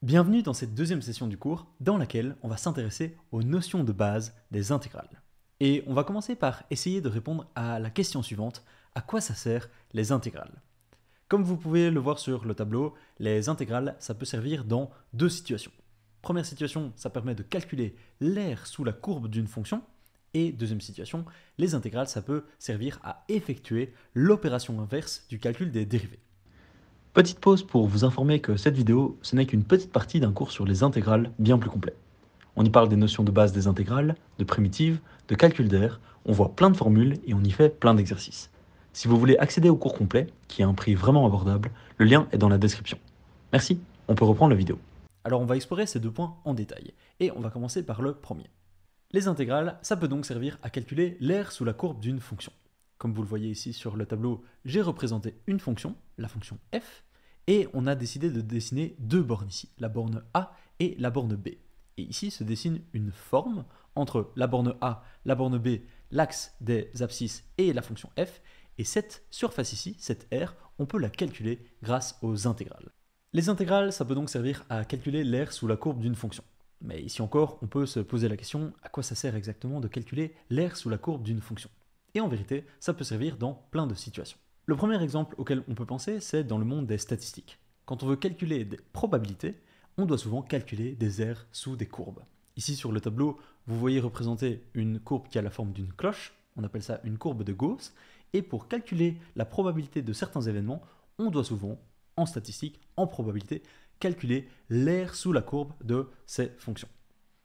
Bienvenue dans cette deuxième session du cours dans laquelle on va s'intéresser aux notions de base des intégrales. Et on va commencer par essayer de répondre à la question suivante: à quoi ça sert les intégrales? Comme vous pouvez le voir sur le tableau, les intégrales, ça peut servir dans deux situations. Première situation, ça permet de calculer l'aire sous la courbe d'une fonction. Et deuxième situation, les intégrales, ça peut servir à effectuer l'opération inverse du calcul des dérivées. Petite pause pour vous informer que cette vidéo, ce n'est qu'une petite partie d'un cours sur les intégrales bien plus complet. On y parle des notions de base des intégrales, de primitives, de calcul d'aire, on voit plein de formules et on y fait plein d'exercices. Si vous voulez accéder au cours complet, qui a un prix vraiment abordable, le lien est dans la description. Merci, on peut reprendre la vidéo. Alors on va explorer ces deux points en détail, et on va commencer par le premier. Les intégrales, ça peut donc servir à calculer l'aire sous la courbe d'une fonction. Comme vous le voyez ici sur le tableau, j'ai représenté une fonction, la fonction f, et on a décidé de dessiner deux bornes ici, la borne A et la borne B. Et ici se dessine une forme entre la borne A, la borne B, l'axe des abscisses et la fonction f, et cette surface ici, cette R, on peut la calculer grâce aux intégrales. Les intégrales, ça peut donc servir à calculer l'aire sous la courbe d'une fonction. Mais ici encore, on peut se poser la question, à quoi ça sert exactement de calculer l'aire sous la courbe d'une fonction? Et en vérité, ça peut servir dans plein de situations. Le premier exemple auquel on peut penser, c'est dans le monde des statistiques. Quand on veut calculer des probabilités, on doit souvent calculer des aires sous des courbes. Ici sur le tableau, vous voyez représenter une courbe qui a la forme d'une cloche, on appelle ça une courbe de Gauss, et pour calculer la probabilité de certains événements, on doit souvent, en statistique, en probabilité, calculer l'aire sous la courbe de ces fonctions.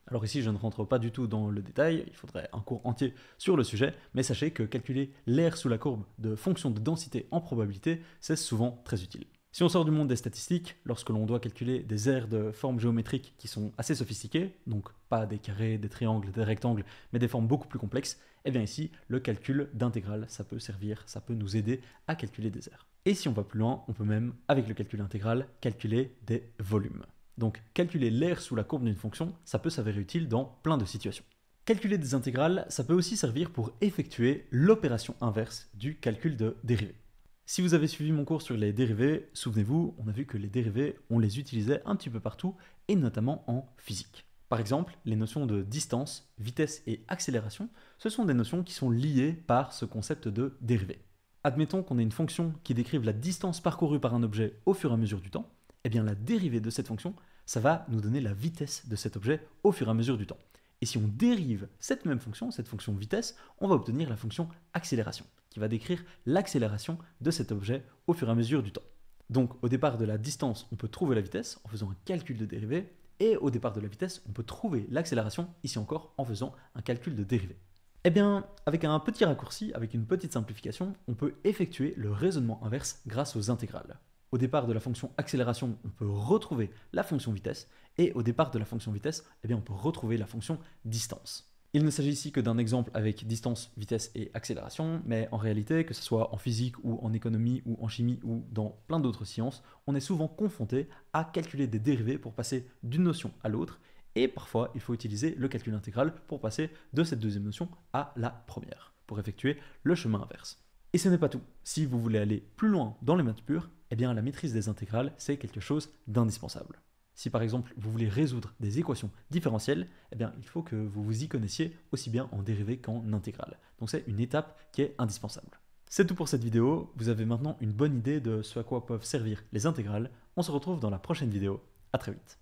Alors ici, je ne rentre pas du tout dans le détail, il faudrait un cours entier sur le sujet, mais sachez que calculer l'aire sous la courbe de fonction de densité en probabilité, c'est souvent très utile. Si on sort du monde des statistiques, lorsque l'on doit calculer des aires de formes géométriques qui sont assez sophistiquées, donc pas des carrés, des triangles, des rectangles, mais des formes beaucoup plus complexes, et bien ici, le calcul d'intégrale, ça peut servir, ça peut nous aider à calculer des aires. Et si on va plus loin, on peut même, avec le calcul intégral, calculer des volumes. Donc calculer l'aire sous la courbe d'une fonction, ça peut s'avérer utile dans plein de situations. Calculer des intégrales, ça peut aussi servir pour effectuer l'opération inverse du calcul de dérivées. Si vous avez suivi mon cours sur les dérivées, souvenez-vous, on a vu que les dérivées, on les utilisait un petit peu partout, et notamment en physique. Par exemple, les notions de distance, vitesse et accélération, ce sont des notions qui sont liées par ce concept de dérivée. Admettons qu'on ait une fonction qui décrive la distance parcourue par un objet au fur et à mesure du temps, eh bien la dérivée de cette fonction, ça va nous donner la vitesse de cet objet au fur et à mesure du temps. Et si on dérive cette même fonction, cette fonction vitesse, on va obtenir la fonction accélération, qui va décrire l'accélération de cet objet au fur et à mesure du temps. Donc au départ de la distance, on peut trouver la vitesse en faisant un calcul de dérivée, et au départ de la vitesse, on peut trouver l'accélération, ici encore, en faisant un calcul de dérivée. Eh bien, avec un petit raccourci, avec une petite simplification, on peut effectuer le raisonnement inverse grâce aux intégrales. Au départ de la fonction accélération, on peut retrouver la fonction vitesse, et au départ de la fonction vitesse, eh bien, on peut retrouver la fonction distance. Il ne s'agit ici que d'un exemple avec distance, vitesse et accélération, mais en réalité, que ce soit en physique ou en économie ou en chimie ou dans plein d'autres sciences, on est souvent confronté à calculer des dérivées pour passer d'une notion à l'autre, et parfois il faut utiliser le calcul intégral pour passer de cette deuxième notion à la première, pour effectuer le chemin inverse. Et ce n'est pas tout. Si vous voulez aller plus loin dans les maths pures, eh bien la maîtrise des intégrales, c'est quelque chose d'indispensable. Si par exemple vous voulez résoudre des équations différentielles, eh bien il faut que vous vous y connaissiez aussi bien en dérivée qu'en intégrale. Donc c'est une étape qui est indispensable. C'est tout pour cette vidéo, vous avez maintenant une bonne idée de ce à quoi peuvent servir les intégrales. On se retrouve dans la prochaine vidéo, à très vite.